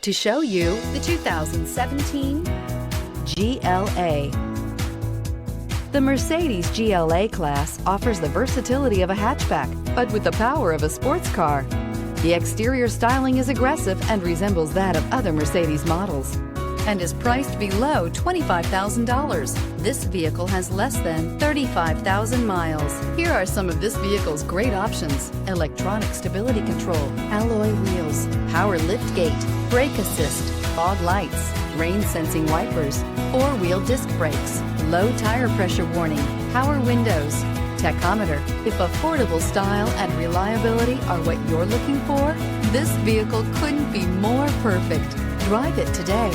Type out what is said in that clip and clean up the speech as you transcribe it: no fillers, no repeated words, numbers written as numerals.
to show you the 2017 GLA. The Mercedes GLA-Class offers the versatility of a hatchback, but with the power of a sports car. The exterior styling is aggressive and resembles that of other Mercedes models, and is priced below $25,000. This vehicle has less than 35,000 miles. Here are some of this vehicle's great options: electronic stability control, alloy wheels, power liftgate, brake assist, fog lights, rain sensing wipers, four-wheel disc brakes, low tire pressure warning, power windows, tachometer. If affordable style and reliability are what you're looking for, this vehicle couldn't be more perfect. Drive it today.